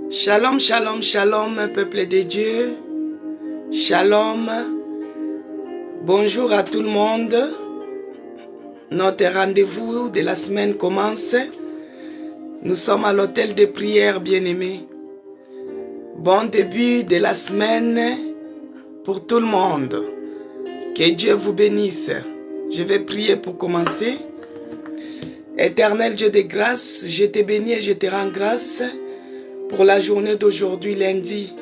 Shalom, shalom, shalom, peuple de Dieu. Shalom. Bonjour à tout le monde. Notre rendez-vous de la semaine commence. Nous sommes à l'hôtel de prière, bien-aimés. Bon début de la semaine pour tout le monde. Que Dieu vous bénisse. Je vais prier pour commencer. Éternel Dieu de grâce, je te bénis et je te rends grâce pour la journée d'aujourd'hui, lundi.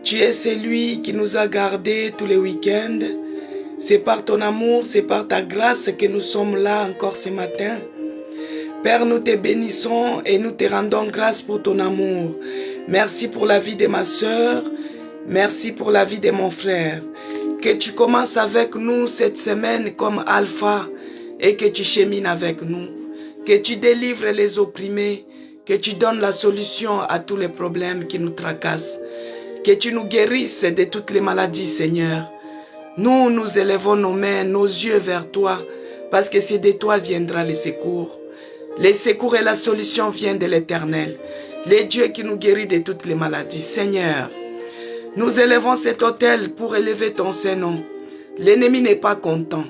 Tu es celui qui nous a gardés tous les week-ends. C'est par ton amour, c'est par ta grâce que nous sommes là encore ce matin. Père, nous te bénissons et nous te rendons grâce pour ton amour. Merci pour la vie de ma sœur. Merci pour la vie de mon frère. Que tu commences avec nous cette semaine comme alpha et que tu chemines avec nous. Que tu délivres les opprimés. Que tu donnes la solution à tous les problèmes qui nous tracassent. Que tu nous guérisses de toutes les maladies, Seigneur. Nous, nous élevons nos mains, nos yeux vers toi, parce que c'est de toi viendra les secours. Les secours et la solution viennent de l'Éternel, le Dieu qui nous guérit de toutes les maladies. Seigneur, nous élevons cet autel pour élever ton Saint-Nom. L'ennemi n'est pas content.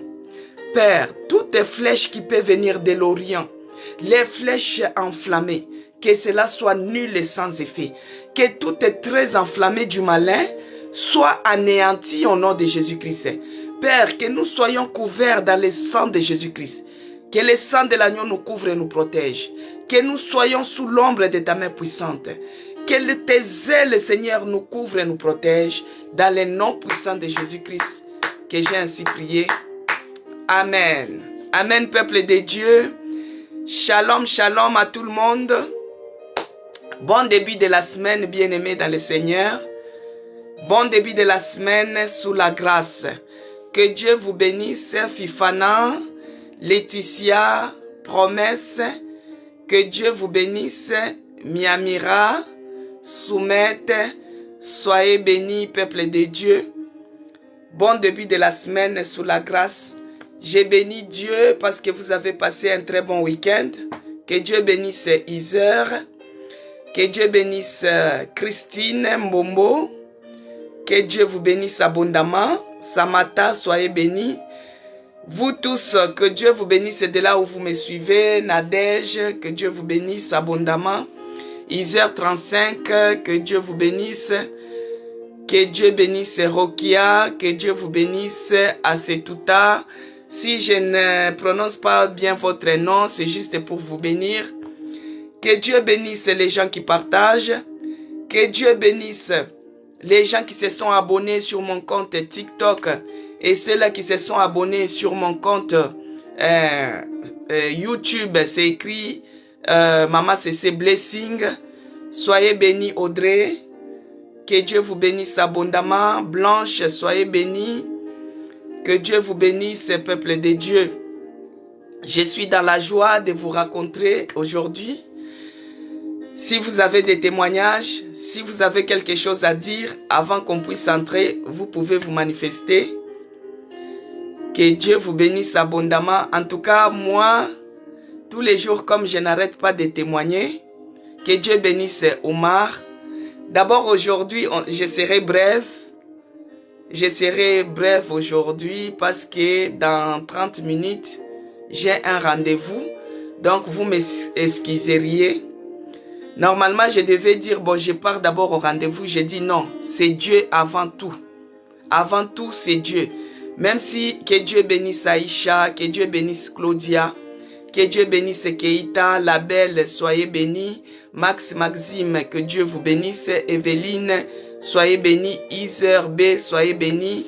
Père, toutes les flèches qui peuvent venir de l'Orient, les flèches enflammées, que cela soit nul et sans effet. Que tout est très enflammé du malin soit anéanti au nom de Jésus-Christ. Père, que nous soyons couverts dans le sang de Jésus-Christ. Que le sang de l'agneau nous couvre et nous protège. Que nous soyons sous l'ombre de ta main puissante. Que tes ailes, Seigneur, nous couvrent et nous protègent. Dans le nom puissant de Jésus-Christ, que j'ai ainsi prié. Amen. Amen, peuple de Dieu. Shalom, shalom à tout le monde. Bon début de la semaine, bien-aimés dans le Seigneur. Bon début de la semaine sous la grâce. Que Dieu vous bénisse, Fifana, Laetitia, Promesse. Que Dieu vous bénisse, Miamira, Soumette. Soyez bénis, peuple de Dieu. Bon début de la semaine sous la grâce. J'ai béni Dieu parce que vous avez passé un très bon week-end. Que Dieu bénisse Iser. Que Dieu bénisse Christine Mbombo. Que Dieu vous bénisse abondamment. Samata, soyez bénis. Vous tous, que Dieu vous bénisse de là où vous me suivez. Nadège, que Dieu vous bénisse abondamment. Iser 35, que Dieu vous bénisse. Que Dieu bénisse Rokia. Que Dieu vous bénisse Asetuta. Si je ne prononce pas bien votre nom, c'est juste pour vous bénir. Que Dieu bénisse les gens qui partagent. Que Dieu bénisse les gens qui se sont abonnés sur mon compte TikTok et ceux-là qui se sont abonnés sur mon compte YouTube. C'est écrit Maman CC Blessing. Soyez bénis Audrey. Que Dieu vous bénisse abondamment. Blanche, soyez bénis. Que Dieu vous bénisse, peuple de Dieu. Je suis dans la joie de vous rencontrer aujourd'hui. Si vous avez des témoignages, si vous avez quelque chose à dire, avant qu'on puisse entrer, vous pouvez vous manifester. Que Dieu vous bénisse abondamment. En tout cas, moi, tous les jours, comme je n'arrête pas de témoigner, que Dieu bénisse Omar. D'abord, aujourd'hui, je serai brève. Je serai brève aujourd'hui parce que dans 30 minutes, j'ai un rendez-vous. Donc, vous m'excuseriez. Normalement, je devais dire, bon, je pars d'abord au rendez-vous. Je dis non, c'est Dieu avant tout. Avant tout, c'est Dieu. Même si, que Dieu bénisse Aïcha, que Dieu bénisse Claudia, que Dieu bénisse Keita, la belle, soyez bénis. Max, Maxime, que Dieu vous bénisse. Evelyne, soyez bénis. Iser B, soyez bénis.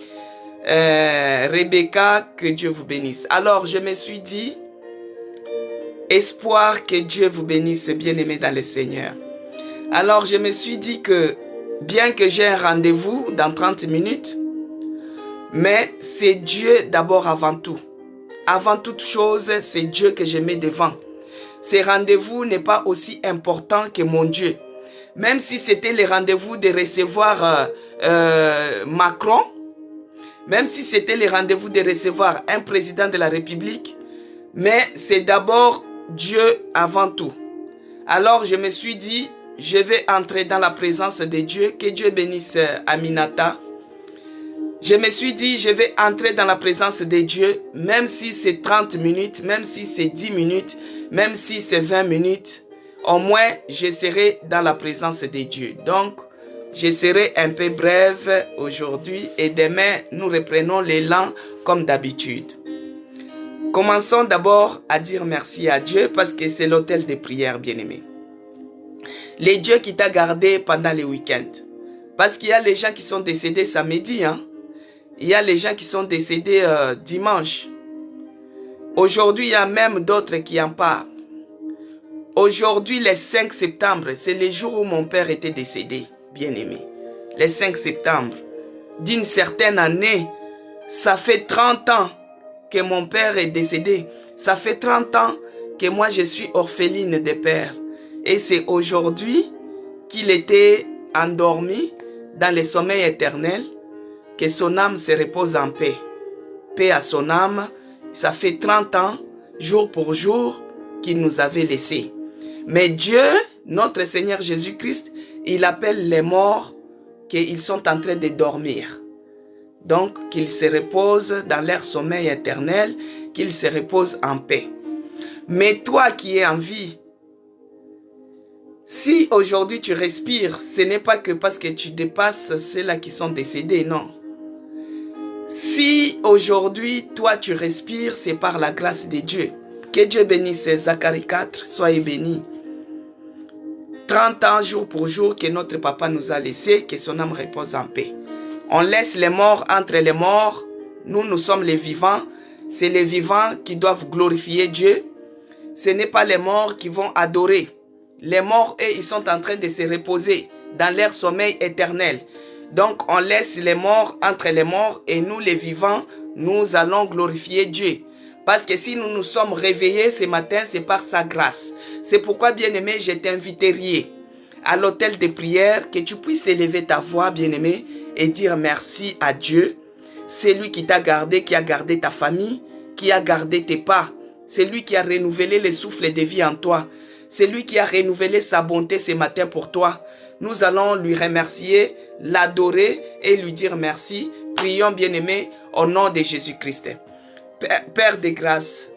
Rebecca, que Dieu vous bénisse. Alors, je me suis dit, espoir, que Dieu vous bénisse, bien-aimés dans le Seigneur. Alors, je me suis dit que, bien que j'ai un rendez-vous dans 30 minutes, mais c'est Dieu d'abord avant tout. Avant toute chose, c'est Dieu que je mets devant. Ce rendez-vous n'est pas aussi important que mon Dieu. Même si c'était le rendez-vous de recevoir Macron, même si c'était le rendez-vous de recevoir un président de la République, mais c'est d'abord Dieu avant tout. Alors je me suis dit, je vais entrer dans la présence de Dieu. Que Dieu bénisse Aminata. Je me suis dit, je vais entrer dans la présence de Dieu, même si c'est 30 minutes, même si c'est 10 minutes, même si c'est 20 minutes. Au moins, je serai dans la présence de Dieu. Donc, je serai un peu brève aujourd'hui et demain, nous reprenons l'élan comme d'habitude. Commençons d'abord à dire merci à Dieu parce que c'est l'autel de prière, bien-aimé. Les dieux qui t'a gardé pendant les week-ends. Parce qu'il y a les gens qui sont décédés samedi, hein. Il y a les gens qui sont décédés dimanche. Aujourd'hui, il y a même d'autres qui en parlent. Aujourd'hui, le 5 septembre, c'est le jour où mon père était décédé, bien-aimé. Le 5 septembre, d'une certaine année, ça fait 30 ans que mon père est décédé. Ça fait 30 ans que moi, je suis orpheline de père. Et c'est aujourd'hui qu'il était endormi dans le sommeil éternel. Que son âme se repose en paix. Paix à son âme. Ça fait 30 ans, jour pour jour, qu'il nous avait laissés. Mais Dieu, notre Seigneur Jésus-Christ, il appelle les morts qu'ils sont en train de dormir. Donc, qu'ils se reposent dans leur sommeil éternel, qu'ils se reposent en paix. Mais toi qui es en vie, si aujourd'hui tu respires, ce n'est pas que parce que tu dépasses ceux-là qui sont décédés, non. Si aujourd'hui, toi, tu respires, c'est par la grâce de Dieu. Que Dieu bénisse Zacharie 4, soyez bénis. 30 ans, jour pour jour, que notre papa nous a laissés, que son âme repose en paix. On laisse les morts entre les morts. Nous, nous sommes les vivants. C'est les vivants qui doivent glorifier Dieu. Ce n'est pas les morts qui vont adorer. Les morts, eux, ils sont en train de se reposer dans leur sommeil éternel. Donc, on laisse les morts entre les morts et nous, les vivants, nous allons glorifier Dieu. Parce que si nous nous sommes réveillés ce matin, c'est par sa grâce. C'est pourquoi, bien-aimé, je t'inviterai à l'autel de prière, que tu puisses élever ta voix, bien-aimé, et dire merci à Dieu. C'est lui qui t'a gardé, qui a gardé ta famille, qui a gardé tes pas. C'est lui qui a renouvelé le souffle de vie en toi. C'est lui qui a renouvelé sa bonté ce matin pour toi. Nous allons lui remercier, l'adorer et lui dire merci. Prions, bien-aimés, au nom de Jésus-Christ. Père de grâce,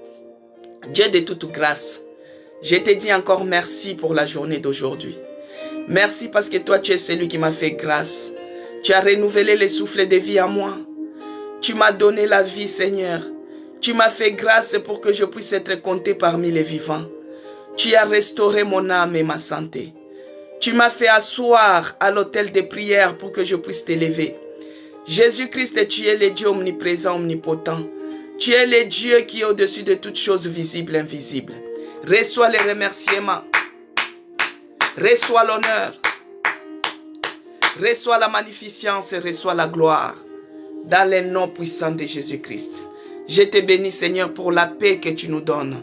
Dieu de toute grâce, je te dis encore merci pour la journée d'aujourd'hui. Merci parce que toi, tu es celui qui m'a fait grâce. Tu as renouvelé le souffle de vie en moi. Tu m'as donné la vie, Seigneur. Tu m'as fait grâce pour que je puisse être compté parmi les vivants. Tu as restauré mon âme et ma santé. Tu m'as fait asseoir à l'autel de prière pour que je puisse t'élever. Jésus-Christ, tu es le Dieu omniprésent, omnipotent. Tu es le Dieu qui est au-dessus de toutes choses visibles et invisibles. Reçois les remerciements. Reçois l'honneur. Reçois la magnificence et reçois la gloire. Dans le nom puissant de Jésus-Christ. Je te bénis, Seigneur, pour la paix que tu nous donnes.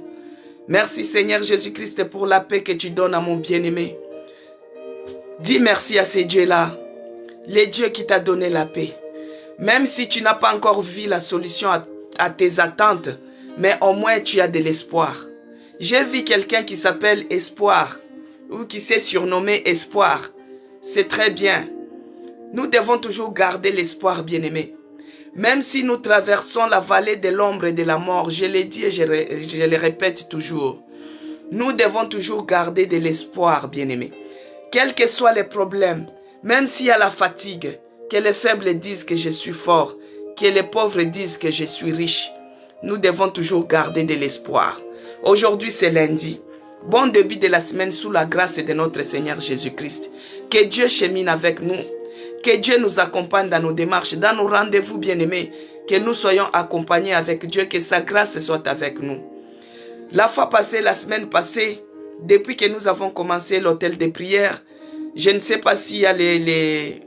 Merci, Seigneur Jésus-Christ, pour la paix que tu donnes à mon bien-aimé. Dis merci à ces dieux-là, les dieux qui t'ont donné la paix. Même si tu n'as pas encore vu la solution à tes attentes, mais au moins tu as de l'espoir. J'ai vu quelqu'un qui s'appelle Espoir, ou qui s'est surnommé Espoir. C'est très bien. Nous devons toujours garder l'espoir, bien-aimé. Même si nous traversons la vallée de l'ombre et de la mort, je l'ai dit et je le répète toujours, nous devons toujours garder de l'espoir, bien-aimé. Quels que soient les problèmes, même s'il y a la fatigue, que les faibles disent que je suis fort, que les pauvres disent que je suis riche, nous devons toujours garder de l'espoir. Aujourd'hui, c'est lundi. Bon début de la semaine sous la grâce de notre Seigneur Jésus-Christ. Que Dieu chemine avec nous. Que Dieu nous accompagne dans nos démarches, dans nos rendez-vous bien-aimés. Que nous soyons accompagnés avec Dieu, que sa grâce soit avec nous. La fois passée, la semaine passée, depuis que nous avons commencé l'hôtel de prière, je ne sais pas s'il y a les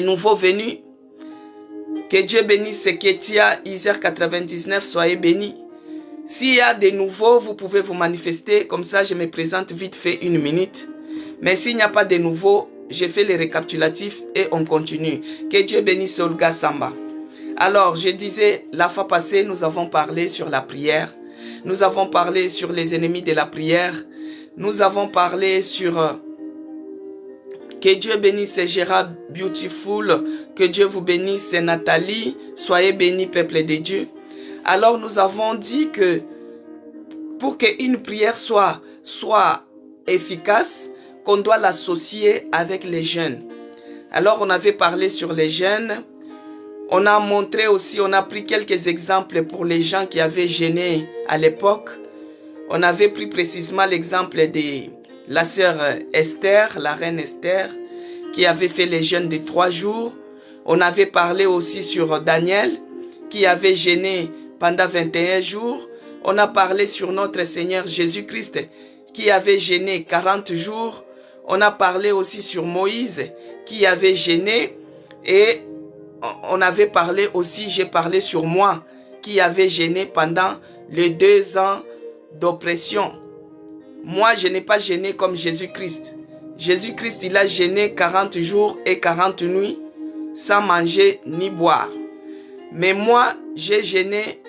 nouveaux venus. Que Dieu bénisse Ketia, Isère 99, soyez bénis. S'il y a des nouveaux, vous pouvez vous manifester. Comme ça, je me présente vite fait 1 minute. Mais s'il n'y a pas de nouveaux, je fais les récapitulatifs et on continue. Que Dieu bénisse Olga Samba. Alors, je disais, la fois passée, nous avons parlé sur la prière. Nous avons parlé sur les ennemis de la prière. Nous avons parlé sur que Dieu bénisse Gérard Beautiful, que Dieu vous bénisse Nathalie, soyez bénis peuple de Dieu. Alors nous avons dit que pour qu'une prière soit efficace, qu'on doit l'associer avec les jeûnes. Alors on avait parlé sur les jeûnes. On a montré aussi, on a pris quelques exemples pour les gens qui avaient jeûné à l'époque. On avait pris précisément l'exemple de la sœur Esther, la reine Esther, qui avait fait les jeûnes de 3 jours. On avait parlé aussi sur Daniel, qui avait jeûné pendant 21 jours. On a parlé sur notre Seigneur Jésus-Christ, qui avait jeûné 40 jours. On a parlé aussi sur Moïse, qui avait jeûné. Et on avait parlé aussi, j'ai parlé sur moi, qui avait jeûné pendant les 2 ans d'oppression. Moi, je n'ai pas jeûné comme Jésus-Christ. Jésus-Christ, il a jeûné 40 jours et 40 nuits sans manger ni boire. Mais moi, j'ai jeûné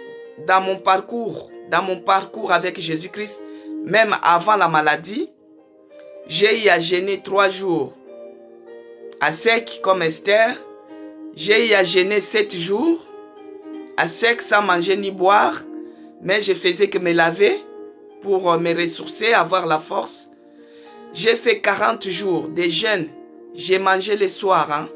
dans mon parcours avec Jésus-Christ, même avant la maladie. J'ai eu à jeûner 3 jours à sec comme Esther. J'ai eu à jeûner 7 jours à sec sans manger ni boire, mais je faisais que me laver pour me ressourcer, avoir la force. J'ai fait 40 jours de jeûne. J'ai mangé le soir.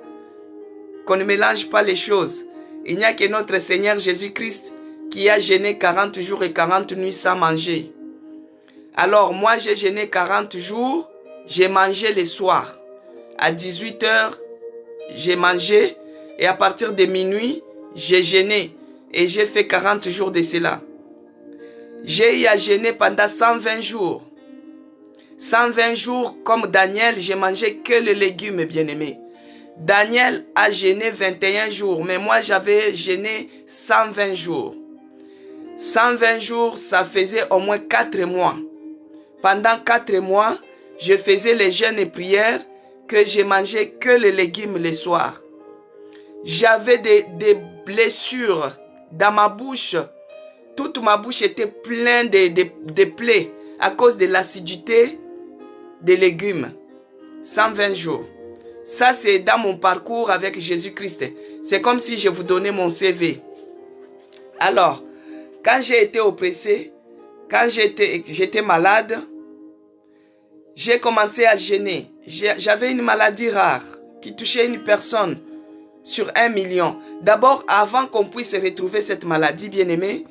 Qu'on ne mélange pas les choses. Il n'y a que notre Seigneur Jésus-Christ qui a jeûné 40 jours et 40 nuits sans manger. Alors moi j'ai jeûné 40 jours, j'ai mangé le soir. À 18 h, j'ai mangé et à partir de minuit, j'ai jeûné et j'ai fait 40 jours de cela. J'ai eu à jeûner pendant 120 jours. 120 jours, comme Daniel, j'ai mangé que les légumes, bien-aimés. Daniel a jeûné 21 jours, mais moi j'avais jeûné 120 jours. 120 jours, ça faisait au moins 4 mois. Pendant 4 mois, je faisais les jeûnes et prières que j'ai mangé que les légumes le soir. J'avais des blessures dans ma bouche. Toute ma bouche était pleine de plaies à cause de l'acidité des légumes. 120 jours. Ça, c'est dans mon parcours avec Jésus-Christ. C'est comme si je vous donnais mon CV. Alors, quand j'ai été oppressé, quand j'étais malade, j'ai commencé à jeûner. J'avais une maladie rare qui touchait une personne sur 1 million. D'abord, avant qu'on puisse retrouver cette maladie, bien-aimée,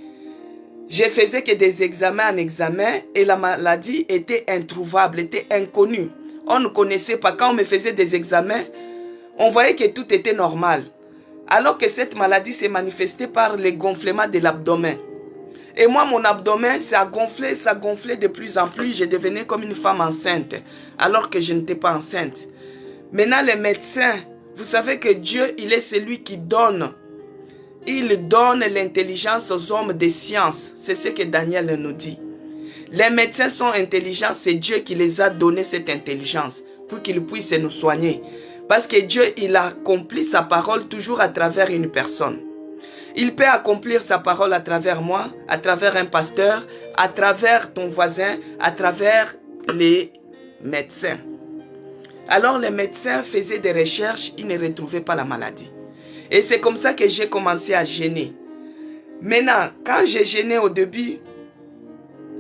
je faisais que des examens en examen et la maladie était introuvable, était inconnue. On ne connaissait pas. Quand on me faisait des examens, on voyait que tout était normal. Alors que cette maladie s'est manifestée par le gonflement de l'abdomen. Et moi, mon abdomen, ça gonflait de plus en plus. Je devenais comme une femme enceinte, alors que je n'étais pas enceinte. Maintenant, les médecins, vous savez que Dieu, il est celui qui donne. Il donne l'intelligence aux hommes des sciences. C'est ce que Daniel nous dit. Les médecins sont intelligents, c'est Dieu qui les a donné cette intelligence pour qu'ils puissent nous soigner. Parce que Dieu, il accomplit sa parole toujours à travers une personne. Il peut accomplir sa parole à travers moi, à travers un pasteur, à travers ton voisin, à travers les médecins. Alors les médecins faisaient des recherches, ils ne retrouvaient pas la maladie. Et c'est comme ça que j'ai commencé à jeûner. Maintenant, quand j'ai jeûné au début,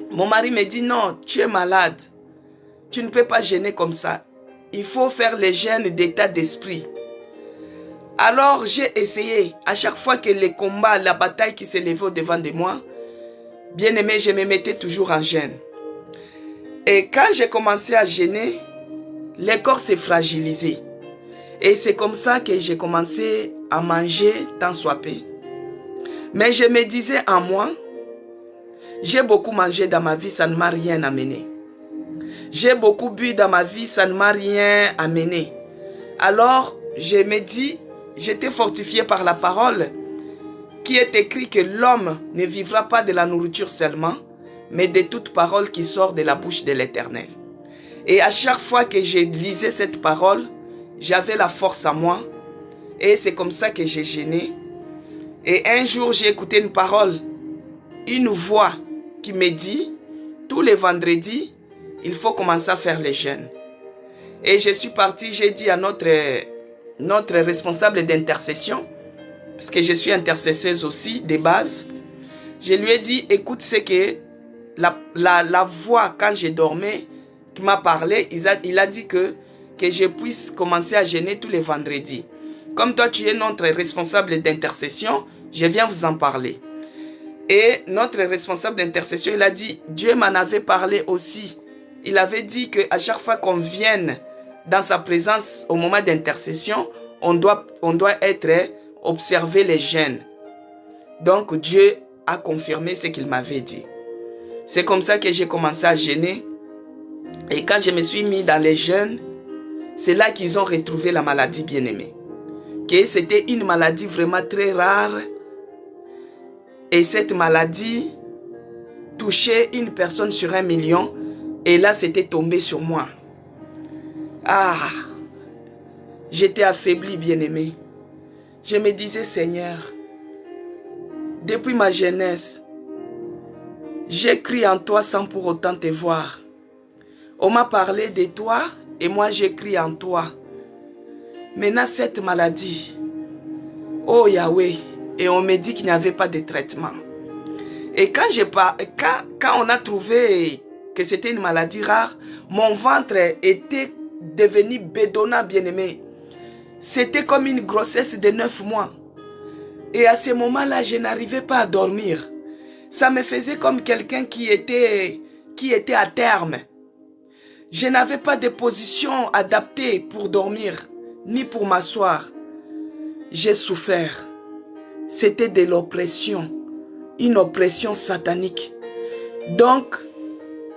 mon mari me dit non, tu es malade. Tu ne peux pas jeûner comme ça. Il faut faire les jeûnes d'état d'esprit. Alors j'ai essayé. À chaque fois que les combats, la bataille qui s'élevait au-devant de moi, bien aimé, je me mettais toujours en jeûne. Et quand j'ai commencé à jeûner, le corps s'est fragilisé. Et c'est comme ça que j'ai commencé à manger tant soit peu. Mais je me disais en moi, j'ai beaucoup mangé dans ma vie, ça ne m'a rien amené. J'ai beaucoup bu dans ma vie, ça ne m'a rien amené. Alors, je me dis, j'étais fortifié par la parole qui est écrit que l'homme ne vivra pas de la nourriture seulement, mais de toute parole qui sort de la bouche de l'Éternel. Et à chaque fois que je lisais cette parole, j'avais la force en moi. Et c'est comme ça que j'ai jeûné. Et un jour, j'ai écouté une parole, une voix qui me dit, tous les vendredis, il faut commencer à faire les jeûnes. Et je suis parti, j'ai dit à notre responsable d'intercession, parce que je suis intercesseuse aussi, de base, je lui ai dit, écoute, c'est que la voix, quand je dormais, qui m'a parlé, il a dit que je puisse commencer à jeûner tous les vendredis. Comme toi, tu es notre responsable d'intercession, je viens vous en parler. Et notre responsable d'intercession, il a dit, Dieu m'en avait parlé aussi. Il avait dit qu'à chaque fois qu'on vienne dans sa présence au moment d'intercession, on doit observer les jeûnes. Donc Dieu a confirmé ce qu'il m'avait dit. C'est comme ça que j'ai commencé à jeûner. Et quand je me suis mis dans les jeûnes, c'est là qu'ils ont retrouvé la maladie bien-aimée. Que c'était une maladie vraiment très rare. Et cette maladie touchait une personne sur 1 million. Et là, c'était tombé sur moi. Ah, j'étais affaibli, bien-aimé. Je me disais, Seigneur, depuis ma jeunesse, j'ai cru en toi sans pour autant te voir. On m'a parlé de toi et moi j'ai cru en toi. Maintenant, cette maladie, oh Yahweh, et on me dit qu'il n'y avait pas de traitement. Et quand on a trouvé que c'était une maladie rare, mon ventre était devenu bédonnant, bien-aimé. C'était comme une grossesse de 9 mois. Et à ce moment-là, je n'arrivais pas à dormir. Ça me faisait comme quelqu'un qui était à terme. Je n'avais pas de position adaptée pour dormir, ni pour m'asseoir. J'ai souffert. C'était de l'oppression, une oppression satanique. Donc,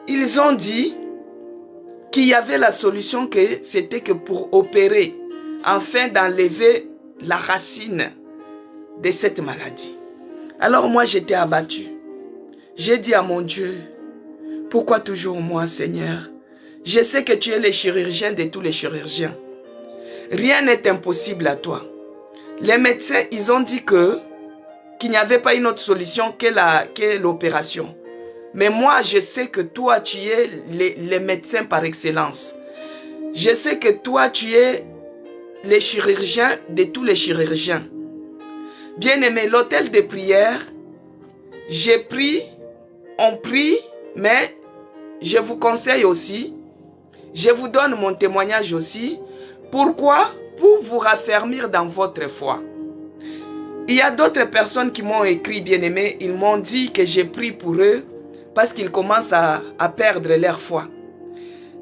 ils ont dit qu'il y avait la solution, que c'était que pour opérer, afin d'enlever la racine de cette maladie. Alors moi, j'étais abattu. J'ai dit à mon Dieu, pourquoi toujours moi, Seigneur? Je sais que tu es le chirurgien de tous les chirurgiens. Rien n'est impossible à toi. Les médecins, ils ont dit qu'il n'y avait pas une autre solution que l'opération. Mais moi, je sais que toi, tu es le médecin par excellence. Je sais que toi, tu es le chirurgien de tous les chirurgiens. Bien-aimé, l'hôtel de prière, j'ai pris, on prie, mais je vous conseille aussi, je vous donne mon témoignage aussi. Pourquoi? Pour vous raffermir dans votre foi. Il y a d'autres personnes qui m'ont écrit, bien-aimé, ils m'ont dit que j'ai prié pour eux parce qu'ils commencent à perdre leur foi.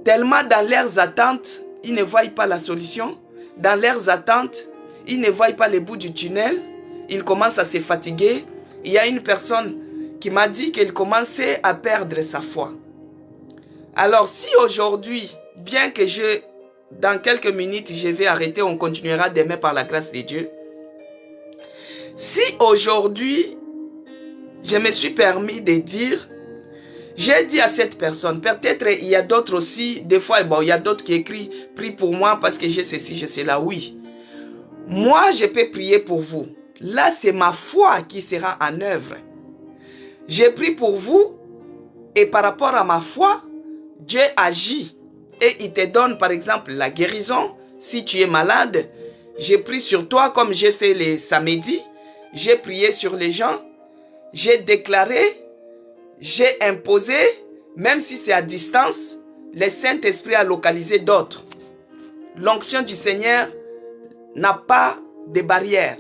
Tellement dans leurs attentes, ils ne voient pas la solution. Dans leurs attentes, ils ne voient pas le bout du tunnel. Ils commencent à se fatiguer. Il y a une personne qui m'a dit qu'elle commençait à perdre sa foi. Alors si aujourd'hui, bien que dans quelques minutes, je vais arrêter, on continuera demain par la grâce de Dieu. Si aujourd'hui, je me suis permis de dire, j'ai dit à cette personne, peut-être il y a d'autres aussi, des fois, bon, il y a d'autres qui écrivent, prie pour moi parce que j'ai ceci, j'ai cela, oui. Moi, je peux prier pour vous. Là, c'est ma foi qui sera en œuvre. J'ai prié pour vous et par rapport à ma foi, Dieu agit et il te donne par exemple la guérison. Si tu es malade, j'ai prié sur toi comme j'ai fait les samedis. J'ai prié sur les gens. J'ai déclaré, j'ai imposé, même si c'est à distance, le Saint-Esprit a localisé d'autres. L'onction du Seigneur n'a pas de barrière.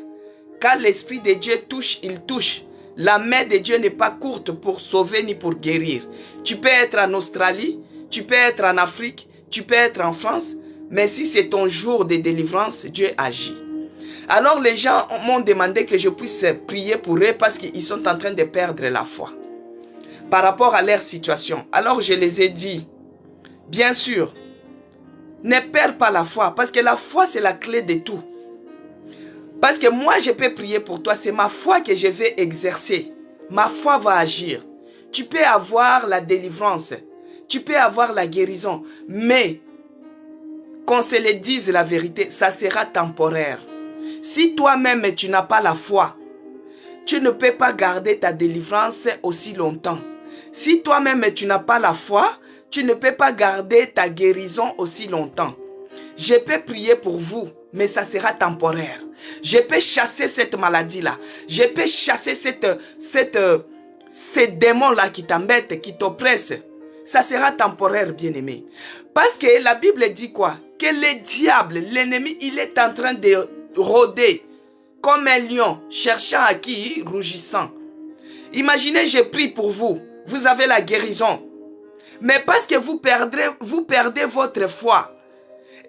Quand l'Esprit de Dieu touche, il touche. La main de Dieu n'est pas courte pour sauver ni pour guérir. Tu peux être en Australie, tu peux être en Afrique, tu peux être en France, mais si c'est ton jour de délivrance, Dieu agit. Alors les gens m'ont demandé que je puisse prier pour eux parce qu'ils sont en train de perdre la foi par rapport à leur situation. Alors je les ai dit, bien sûr, ne perds pas la foi parce que la foi c'est la clé de tout. Parce que moi je peux prier pour toi, c'est ma foi que je vais exercer. Ma foi va agir. Tu peux avoir la délivrance, tu peux avoir la guérison, mais qu'on se le dise la vérité, ça sera temporaire. Si toi-même tu n'as pas la foi, tu ne peux pas garder ta délivrance aussi longtemps. Si toi-même tu n'as pas la foi, tu ne peux pas garder ta guérison aussi longtemps. Je peux prier pour vous, mais ça sera temporaire. Je peux chasser cette maladie-là. Je peux chasser ces démons-là qui t'embêtent, qui t'oppressent. Ça sera temporaire, bien-aimé. Parce que la Bible dit quoi? Que le diable, l'ennemi, il est en train de rôder comme un lion, cherchant à qui? Rougissant. Imaginez, je prie pour vous. Vous avez la guérison. Mais parce que vous perdez votre foi.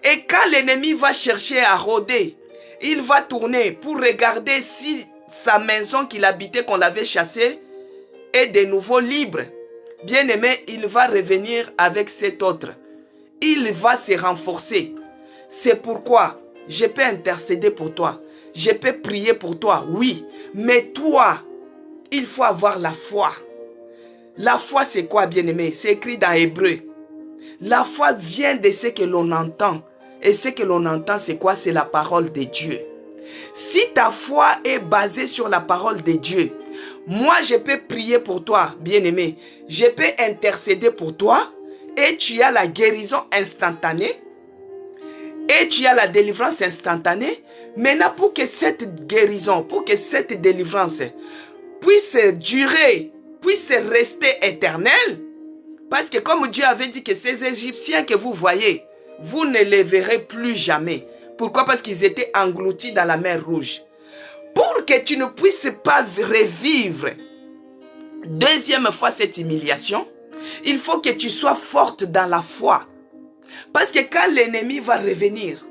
Et quand l'ennemi va chercher à rôder, il va tourner pour regarder si sa maison qu'il habitait, qu'on l'avait chassée, est de nouveau libre. Bien-aimé, il va revenir avec cet autre. Il va se renforcer. C'est pourquoi je peux intercéder pour toi. Je peux prier pour toi, oui. Mais toi, il faut avoir la foi. La foi, c'est quoi, bien-aimé? C'est écrit dans Hébreu. La foi vient de ce que l'on entend. Et ce que l'on entend, c'est quoi? C'est la parole de Dieu. Si ta foi est basée sur la parole de Dieu, moi, je peux prier pour toi, bien-aimé. Je peux intercéder pour toi et tu as la guérison instantanée et tu as la délivrance instantanée. Maintenant, pour que cette guérison, pour que cette délivrance puisse durer, puisse rester éternelle, parce que comme Dieu avait dit que ces Égyptiens que vous voyez, vous ne les verrez plus jamais. Pourquoi? Parce qu'ils étaient engloutis dans la mer Rouge. Pour que tu ne puisses pas revivre deuxième fois cette humiliation, il faut que tu sois forte dans la foi. Parce que quand l'ennemi va revenir,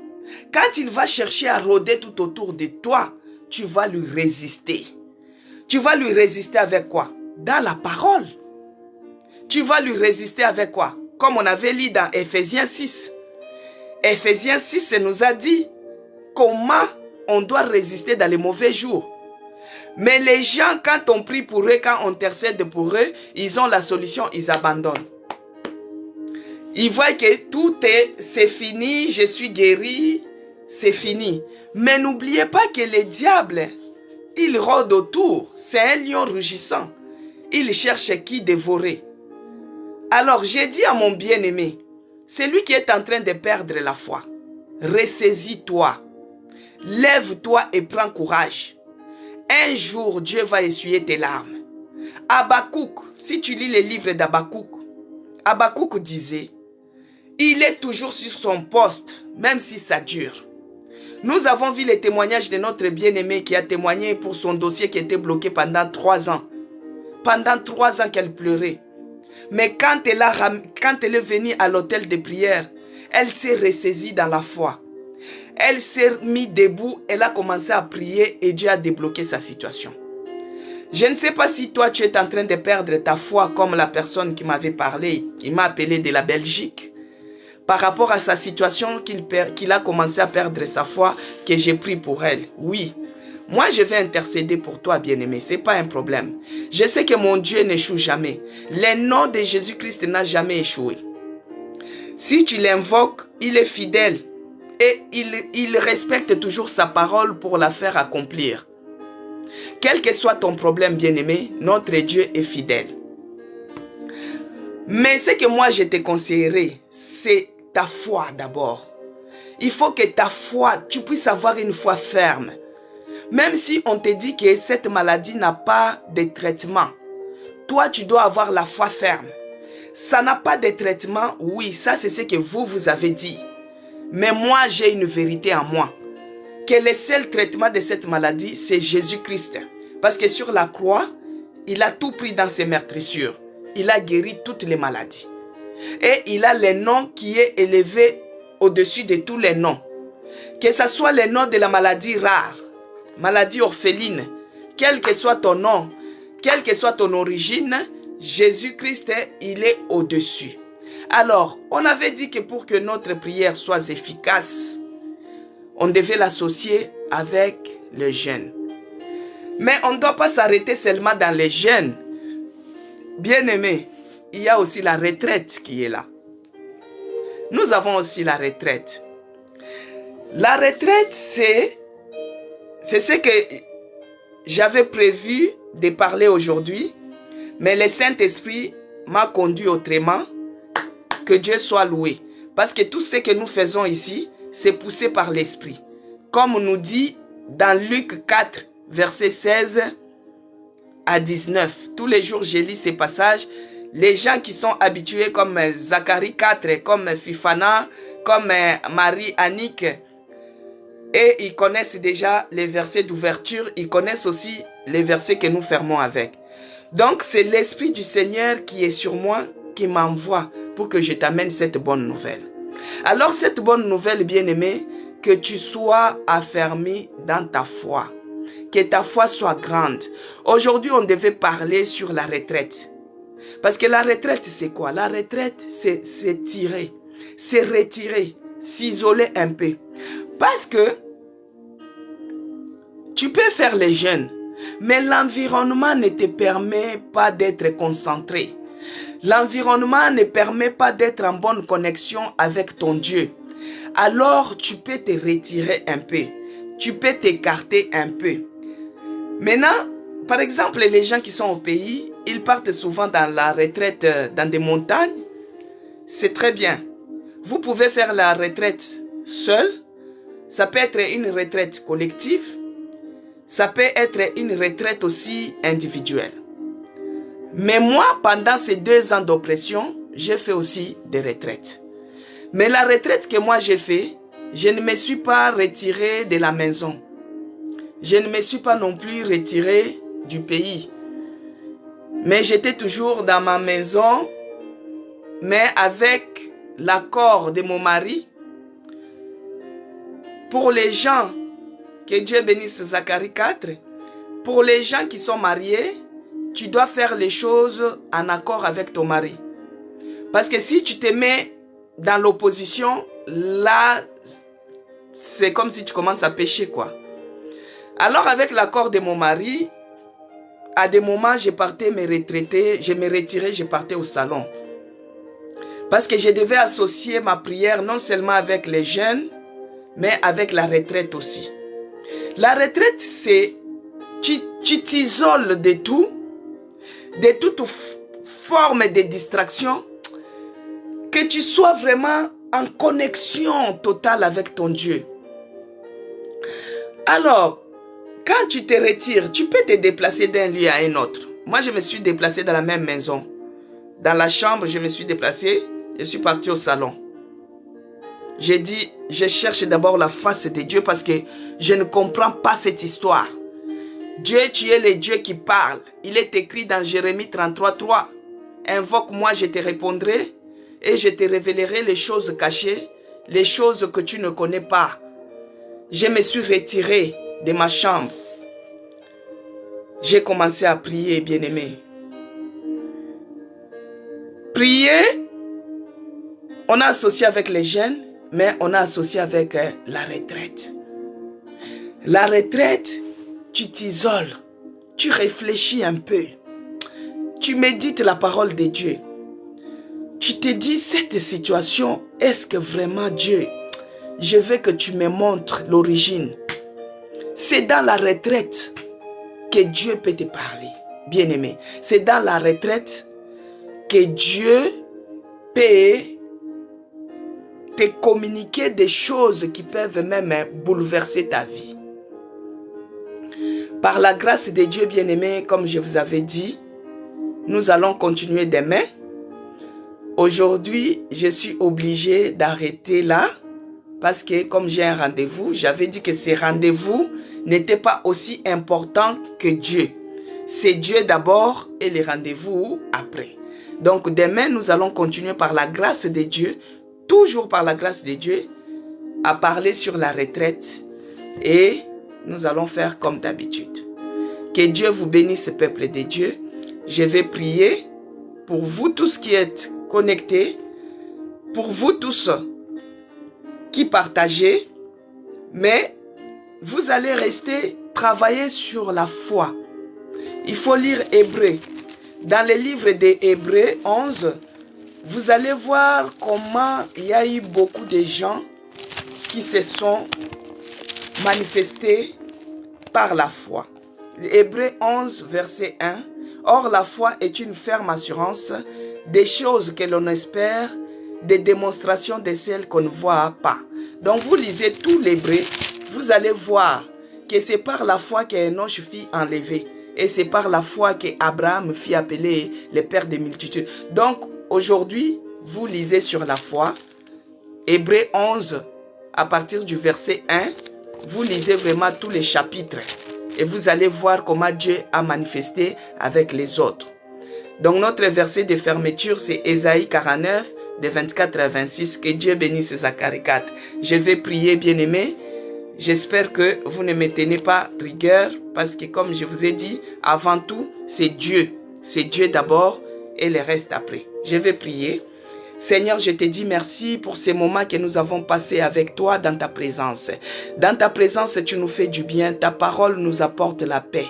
quand il va chercher à rôder tout autour de toi, tu vas lui résister. Tu vas lui résister avec quoi? Dans la parole. Tu vas lui résister avec quoi? Comme on avait lu dans Ephésiens 6. Ephésiens 6 nous a dit comment on doit résister dans les mauvais jours. Mais les gens, quand on prie pour eux, quand on intercède pour eux, ils ont la solution, ils abandonnent. Ils voient que tout c'est fini, je suis guéri, c'est fini. Mais n'oubliez pas que le diable, il rôde autour. C'est un lion rugissant. Il cherche qui dévorer. Alors, j'ai dit à mon bien-aimé, c'est lui qui est en train de perdre la foi. Ressaisis-toi. Lève-toi et prends courage. Un jour, Dieu va essuyer tes larmes. Habakkuk, si tu lis les livres d'Habakkuk, Habakkuk disait, il est toujours sur son poste, même si ça dure. Nous avons vu les témoignages de notre bien-aimée qui a témoigné pour son dossier qui était bloqué pendant 3 ans. Pendant 3 ans qu'elle pleurait. Mais quand elle est venue à l'hôtel de prière, elle s'est ressaisie dans la foi. Elle s'est mise debout, elle a commencé à prier et Dieu a débloqué sa situation. Je ne sais pas si toi tu es en train de perdre ta foi comme la personne qui m'avait parlé, qui m'a appelé de la Belgique. Par rapport à sa situation qu'il a commencé à perdre sa foi, que j'ai pris pour elle. Oui, moi je vais intercéder pour toi bien-aimé, ce n'est pas un problème. Je sais que mon Dieu n'échoue jamais. Le nom de Jésus-Christ n'a jamais échoué. Si tu l'invoques, il est fidèle et il respecte toujours sa parole pour la faire accomplir. Quel que soit ton problème bien-aimé, notre Dieu est fidèle. Mais ce que moi je te conseillerais, c'est ta foi d'abord. Il faut que ta foi, tu puisses avoir une foi ferme. Même si on te dit que cette maladie n'a pas de traitement, toi tu dois avoir la foi ferme. Ça n'a pas de traitement, oui, ça c'est ce que vous avez dit. Mais moi j'ai une vérité en moi. Que le seul traitement de cette maladie, c'est Jésus-Christ. Parce que sur la croix, il a tout pris dans ses meurtrissures. Il a guéri toutes les maladies. Et il a le nom qui est élevé au-dessus de tous les noms. Que ce soit le nom de la maladie rare, maladie orpheline, quel que soit ton nom, quelle que soit ton origine, Jésus-Christ, il est au-dessus. Alors, on avait dit que pour que notre prière soit efficace, on devait l'associer avec le jeûne. Mais on ne doit pas s'arrêter seulement dans les jeûnes. Bien-aimé, il y a aussi la retraite qui est là. Nous avons aussi la retraite. La retraite, c'est ce que j'avais prévu de parler aujourd'hui, mais le Saint-Esprit m'a conduit autrement. Que Dieu soit loué. Parce que tout ce que nous faisons ici, c'est poussé par l'Esprit. Comme on nous dit dans Luc 4, verset 16 à 19. Tous les jours, je lis ces passages. Les gens qui sont habitués comme Zacharie 4, comme Fifana, comme Marie Annick, et ils connaissent déjà les versets d'ouverture, ils connaissent aussi les versets que nous fermons avec. Donc, c'est l'Esprit du Seigneur qui est sur moi, qui m'envoie pour que je t'amène cette bonne nouvelle. Alors, cette bonne nouvelle, bien-aimé, que tu sois affermi dans ta foi, que ta foi soit grande. Aujourd'hui, on devait parler sur la retraite. Parce que la retraite, c'est quoi? La retraite, c'est tirer, c'est retirer, s'isoler un peu. Parce que tu peux faire les jeûnes, mais l'environnement ne te permet pas d'être concentré. L'environnement ne permet pas d'être en bonne connexion avec ton Dieu. Alors, tu peux te retirer un peu. Tu peux t'écarter un peu. Maintenant, par exemple, les gens qui sont au pays, ils partent souvent dans la retraite dans des montagnes. C'est très bien. Vous pouvez faire la retraite seul. Ça peut être une retraite collective. Ça peut être une retraite aussi individuelle. Mais moi, pendant ces 2 ans d'oppression, j'ai fait aussi des retraites. Mais la retraite que moi j'ai fait, je ne me suis pas retiré de la maison. Je ne me suis pas non plus retiré du pays. Mais j'étais toujours dans ma maison, mais avec l'accord de mon mari. Pour les gens, que Dieu bénisse Zacharie 4, pour les gens qui sont mariés, tu dois faire les choses en accord avec ton mari. Parce que si tu te mets dans l'opposition, là, c'est comme si tu commences à pécher, quoi. Alors, avec l'accord de mon mari, à des moments, je partais me retraiter, je me retirais, je partais au salon. Parce que je devais associer ma prière non seulement avec les jeûnes, mais avec la retraite aussi. La retraite, c'est tu t'isoles de tout, de toute forme de distraction, que tu sois vraiment en connexion totale avec ton Dieu. Alors, quand tu te retires, tu peux te déplacer d'un lieu à un autre. Moi, je me suis déplacé dans la même maison. Dans la chambre, je me suis déplacé, je suis parti au salon. J'ai dit, je cherche d'abord la face de Dieu parce que je ne comprends pas cette histoire. Dieu, tu es le Dieu qui parle. Il est écrit dans Jérémie 33:3. Invoque-moi, je te répondrai et je te révélerai les choses cachées, les choses que tu ne connais pas. Je me suis retiré de ma chambre. J'ai commencé à prier, bien-aimé. Prier, on a associé avec les jeunes, mais on a associé avec la retraite. La retraite, tu t'isoles, tu réfléchis un peu, tu médites la parole de Dieu. Tu te dis, cette situation, est-ce que vraiment Dieu, je veux que tu me montres l'origine. C'est dans la retraite que Dieu peut te parler, bien-aimé. C'est dans la retraite que Dieu peut te communiquer des choses qui peuvent même bouleverser ta vie. Par la grâce de Dieu, bien-aimé, comme je vous avais dit, nous allons continuer demain. Aujourd'hui, je suis obligé d'arrêter là parce que comme j'ai un rendez-vous, j'avais dit que ces rendez-vous n'étaient pas aussi importants que Dieu. C'est Dieu d'abord et les rendez-vous après. Donc demain, nous allons continuer par la grâce de Dieu, toujours par la grâce de Dieu, à parler sur la retraite et nous allons faire comme d'habitude. Que Dieu vous bénisse, peuple de Dieu. Je vais prier pour vous tous qui êtes connectés, pour vous tous qui partagez, mais vous allez rester travailler sur la foi. Il faut lire Hébreux. Dans le livre des Hébreux 11, vous allez voir comment il y a eu beaucoup de gens qui se sont manifestés par la foi. Hébreux 11, verset 1. Or, la foi est une ferme assurance des choses que l'on espère, des démonstrations de celles qu'on ne voit pas. Donc vous lisez tout l'hébreu, vous allez voir que c'est par la foi qu'Enoch fut enlevé. Et c'est par la foi qu'Abraham fit appeler le père des multitudes. Donc aujourd'hui, vous lisez sur la foi. Hébreu 11, à partir du verset 1, vous lisez vraiment tous les chapitres. Et vous allez voir comment Dieu a manifesté avec les autres. Donc notre verset de fermeture, c'est Ésaïe 49, de 24 à 26. Que Dieu bénisse Zacharie 4. Je vais prier, bien-aimés. J'espère que vous ne me tenez pas rigueur, parce que comme je vous ai dit, avant tout, c'est Dieu. C'est Dieu d'abord et le reste après. Je vais prier. Seigneur, je te dis merci pour ces moments que nous avons passés avec toi dans ta présence. Dans ta présence, tu nous fais du bien. Ta parole nous apporte la paix.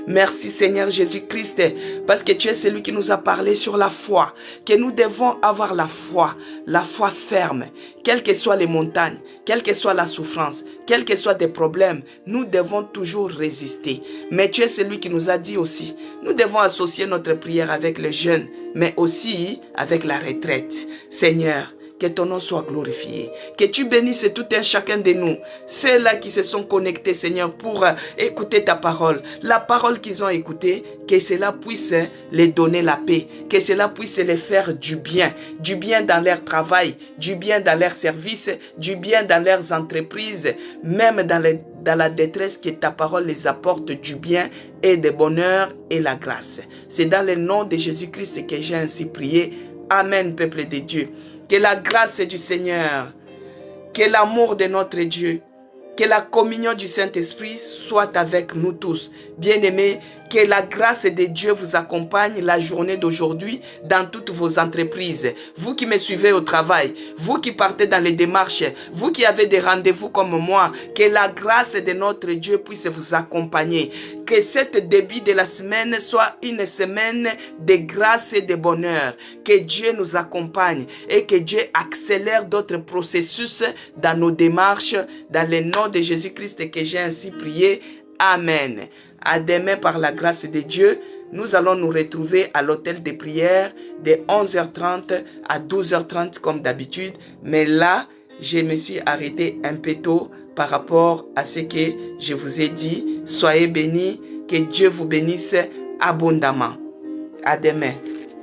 Merci Seigneur Jésus-Christ, parce que tu es celui qui nous a parlé sur la foi, que nous devons avoir la foi ferme. Quelles que soient les montagnes, quelle que soit la souffrance, quels que soient des problèmes, nous devons toujours résister. Mais tu es celui qui nous a dit aussi, nous devons associer notre prière avec les jeûnes, mais aussi avec la retraite. Seigneur, que ton nom soit glorifié. Que tu bénisses tout un chacun de nous. Ceux-là qui se sont connectés, Seigneur, pour écouter ta parole. La parole qu'ils ont écoutée, que cela puisse les donner la paix. Que cela puisse les faire du bien. Du bien dans leur travail, du bien dans leur service, du bien dans leurs entreprises, même dans la détresse, que ta parole les apporte du bien et du bonheur et la grâce. C'est dans le nom de Jésus-Christ que j'ai ainsi prié. Amen, peuple de Dieu. Que la grâce du Seigneur, que l'amour de notre Dieu, que la communion du Saint-Esprit soit avec nous tous. Bien-aimés, que la grâce de Dieu vous accompagne la journée d'aujourd'hui dans toutes vos entreprises. Vous qui me suivez au travail, vous qui partez dans les démarches, vous qui avez des rendez-vous comme moi, que la grâce de notre Dieu puisse vous accompagner. Que cet début de la semaine soit une semaine de grâce et de bonheur. Que Dieu nous accompagne et que Dieu accélère d'autres processus dans nos démarches, dans le nom de Jésus-Christ que j'ai ainsi prié. Amen. À demain par la grâce de Dieu, nous allons nous retrouver à l'hôtel de prière de 11h30 à 12h30 comme d'habitude. Mais là, je me suis arrêté un peu tôt par rapport à ce que je vous ai dit. Soyez bénis, que Dieu vous bénisse abondamment. À demain.